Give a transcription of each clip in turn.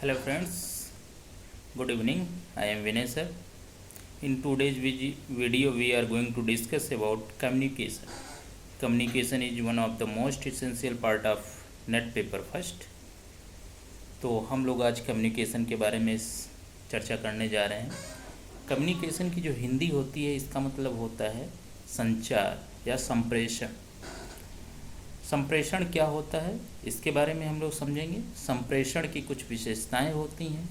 Hello friends, good evening. I am Vinay sir. In today's video we are going to discuss about communication. Communication is one of the most essential part of net paper first. तो हम लोग आज communication के बारे में चर्चा करने जा रहे हैं। कम्युनिकेशन की जो हिंदी होती है इसका मतलब होता है संचार या संप्रेषण। संप्रेषण क्या होता है इसके बारे में हम लोग समझेंगे। संप्रेषण की कुछ विशेषताएं होती हैं,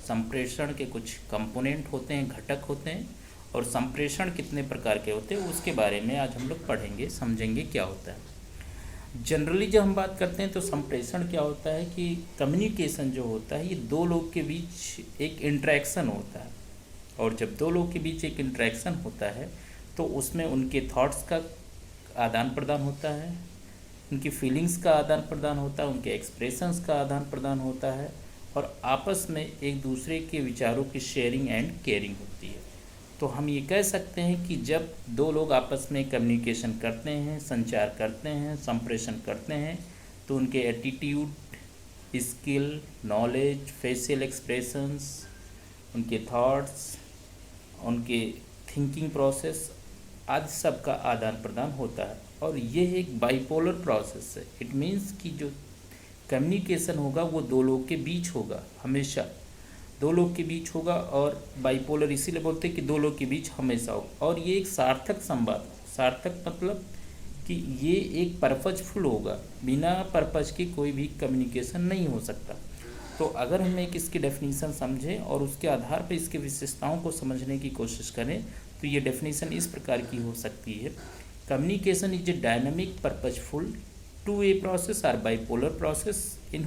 संप्रेषण के कुछ कंपोनेंट होते हैं, घटक होते हैं, और संप्रेषण कितने प्रकार के होते हैं उसके बारे में आज हम लोग पढ़ेंगे, समझेंगे क्या होता है। जनरली जब हम बात करते हैं तो संप्रेषण क्या होता है कि कम्युनिकेशन जो होता है ये दो लोग के बीच एक इंटरेक्शन होता है, और जब दो लोग के बीच एक इंटरेक्शन होता है तो उसमें उनके थॉट्स का आदान प्रदान होता है, उनकी फीलिंग्स का आदान प्रदान होता है, उनके एक्सप्रेशंस का आदान प्रदान होता है, और आपस में एक दूसरे के विचारों की शेयरिंग एंड केयरिंग होती है। तो हम ये कह सकते हैं कि जब दो लोग आपस में कम्युनिकेशन करते हैं, संचार करते हैं, संप्रेषण करते हैं, तो उनके attitude, skill, knowledge, facial expressions, उनके थॉट्स, उनके थिंकिंग प्रोसेस आदि सब का आदान प्रदान होता है। और ये एक बाइपोलर प्रोसेस है। इट मीन्स कि जो कम्युनिकेशन होगा वो दो लोग के बीच होगा, हमेशा दो लोग के बीच होगा, और बाइपोलर इसीलिए बोलते हैं कि दो लोग के बीच हमेशा होगा। और ये एक सार्थक संवाद, सार्थक मतलब कि ये एक पर्पजफुल होगा, बिना पर्पज के कोई भी कम्युनिकेशन नहीं हो सकता। तो अगर हम एक इसकी डेफिनेशन समझें और उसके आधार पर इसकी विशेषताओं को समझने की कोशिश करें तो ये डेफिनेशन इस प्रकार की हो सकती है। Communication is a dynamic purposeful to a process or bipolar process in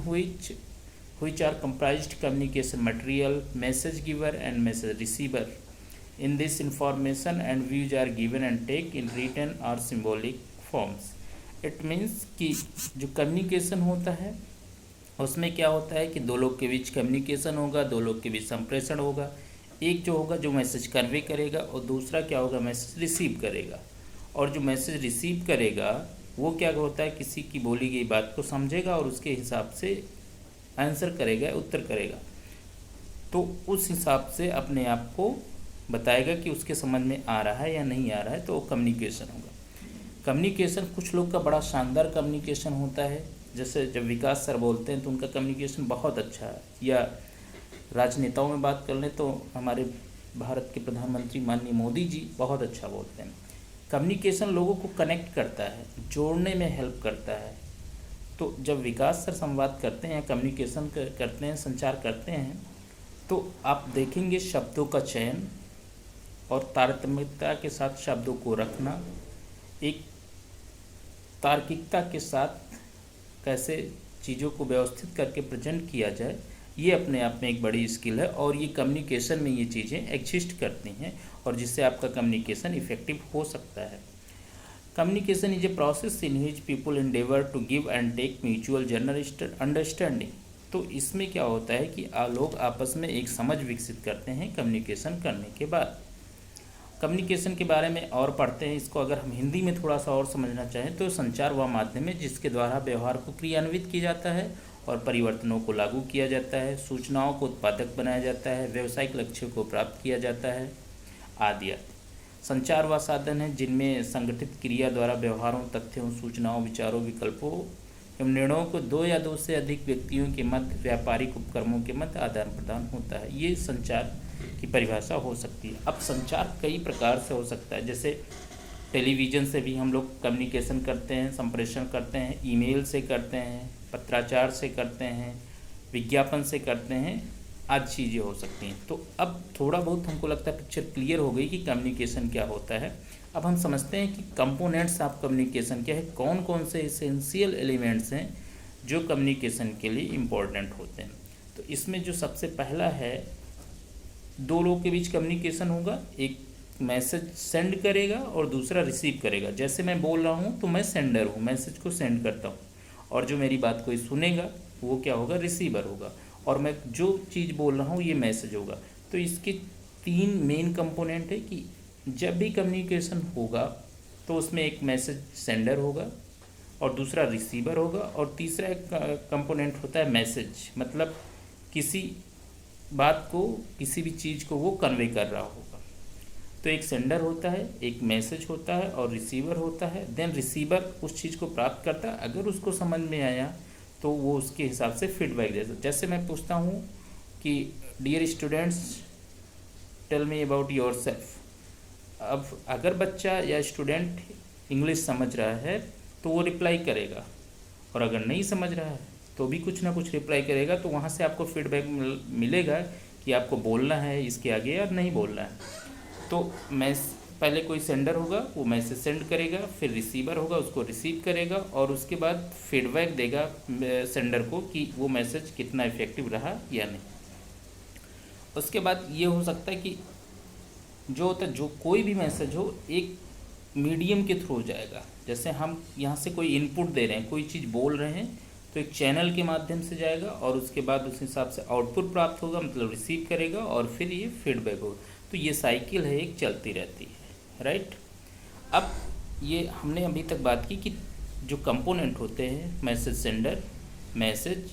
which are comprised communication material, message giver and message receiver. In this information and views are given and take in written or symbolic forms. It means कि जो communication होता है उसमें क्या होता है कि दो लोग के बीच कम्युनिकेशन होगा, दो लोग के बीच संप्रेषण होगा। एक जो होगा जो मैसेज कन्वे करेगा, और दूसरा क्या होगा, मैसेज रिसीव करेगा। और जो मैसेज रिसीव करेगा वो क्या होता है, किसी की बोली गई बात को समझेगा और उसके हिसाब से आंसर करेगा, उत्तर करेगा। तो उस हिसाब से अपने आप को बताएगा कि उसके समझ में आ रहा है या नहीं आ रहा है, तो वो कम्युनिकेशन होगा। कम्युनिकेशन कुछ लोग का बड़ा शानदार कम्युनिकेशन होता है, जैसे जब विकास सर बोलते हैं तो उनका कम्युनिकेशन बहुत अच्छा है, या राजनेताओं में बात कर लें तो हमारे भारत के प्रधानमंत्री माननीय मोदी जी बहुत अच्छा बोलते हैं। कम्युनिकेशन लोगों को कनेक्ट करता है, जोड़ने में हेल्प करता है। तो जब विकास सर संवाद करते हैं, कम्युनिकेशन करते हैं, संचार करते हैं, तो आप देखेंगे शब्दों का चयन और तारतम्यता के साथ शब्दों को रखना, एक तार्किकता के साथ कैसे चीज़ों को व्यवस्थित करके प्रेजेंट किया जाए, ये अपने आप में एक बड़ी स्किल है। और ये कम्युनिकेशन में ये चीज़ें एग्जिस्ट करती हैं, और जिससे आपका कम्युनिकेशन इफेक्टिव हो सकता है। Communication is a process in which people endeavour to give and take mutual general understanding. तो इसमें क्या होता है कि लोग आपस में एक समझ विकसित करते हैं कम्युनिकेशन करने के बाद। कम्युनिकेशन के बारे में और पढ़ते हैं। इसको अगर हम हिंदी में थोड़ा सा और समझना चाहें तो संचार वह माध्यम है जिसके द्वारा व्यवहार को क्रियान्वित किया जाता है और परिवर्तनों को लागू किया जाता है, सूचनाओं को उत्पादक बनाया जाता है, व्यावसायिक लक्ष्यों को प्राप्त किया जाता है आदि आदि। संचार वह साधन है जिनमें संगठित क्रिया द्वारा व्यवहारों, तथ्यों, सूचनाओं, विचारों, विकल्पों एवं निर्णयों को दो या दो से अधिक व्यक्तियों के मध्य, व्यापारिक उपक्रमों के मध्य आदान प्रदान होता है। ये संचार की परिभाषा हो सकती है। अब संचार कई प्रकार से हो सकता है, जैसे टेलीविज़न से भी हम लोग कम्युनिकेशन करते हैं, संप्रेषण करते हैं, ईमेल से करते हैं, पत्राचार से करते हैं, विज्ञापन से करते हैं, आदि चीज़ें हो सकती हैं। तो अब थोड़ा बहुत हमको लगता है पिक्चर क्लियर हो गई कि कम्युनिकेशन क्या होता है। अब हम समझते हैं कि कंपोनेंट्स ऑफ कम्युनिकेशन क्या है, कौन कौन से एसेंशियल एलिमेंट्स हैं जो कम्युनिकेशन के लिए इम्पोर्टेंट होते हैं। तो इसमें जो सबसे पहला है, दो लोगों के बीच कम्युनिकेशन होगा, एक मैसेज सेंड करेगा और दूसरा रिसीव करेगा। जैसे मैं बोल रहा हूँ तो मैं सेंडर हूँ, मैसेज को सेंड करता हूँ, और जो मेरी बात कोई सुनेगा वो क्या होगा, रिसीवर होगा, और मैं जो चीज़ बोल रहा हूँ ये मैसेज होगा। तो इसके तीन मेन कंपोनेंट है कि जब भी कम्युनिकेशन होगा तो उसमें एक मैसेज सेंडर होगा और दूसरा रिसीवर होगा, और तीसरा एक कंपोनेंट होता है मैसेज, मतलब किसी बात को, किसी भी चीज़ को वो कन्वे कर रहा होगा। तो एक सेंडर होता है, एक मैसेज होता है और रिसीवर होता है। देन रिसीवर उस चीज़ को प्राप्त करता है, अगर उसको समझ में आया तो वो उसके हिसाब से फीडबैक देता है। जैसे मैं पूछता हूँ कि dear students tell me about yourself. अब अगर बच्चा या स्टूडेंट इंग्लिश समझ रहा है तो वो रिप्लाई करेगा, और अगर नहीं समझ रहा है तो भी कुछ ना कुछ रिप्लाई करेगा। तो वहाँ से आपको फीडबैक मिलेगा कि आपको बोलना है इसके आगे या नहीं बोलना है। तो पहले कोई सेंडर होगा, वो मैसेज सेंड करेगा, फिर रिसीवर होगा, उसको रिसीव करेगा और उसके बाद फीडबैक देगा सेंडर को कि वो मैसेज कितना इफ़ेक्टिव रहा या नहीं। उसके बाद ये हो सकता है कि जो होता है, जो कोई भी मैसेज हो एक मीडियम के थ्रू जाएगा। जैसे हम यहाँ से कोई इनपुट दे रहे हैं, कोई चीज़ बोल रहे हैं, तो एक चैनल के माध्यम से जाएगा और उसके बाद उस हिसाब से आउटपुट प्राप्त होगा, मतलब रिसीव करेगा और फिर ये फीडबैक होगा। तो ये साइकिल है, एक चलती रहती है, राइट। अब ये हमने अभी तक बात की कि जो कंपोनेंट होते हैं, मैसेज सेंडर, मैसेज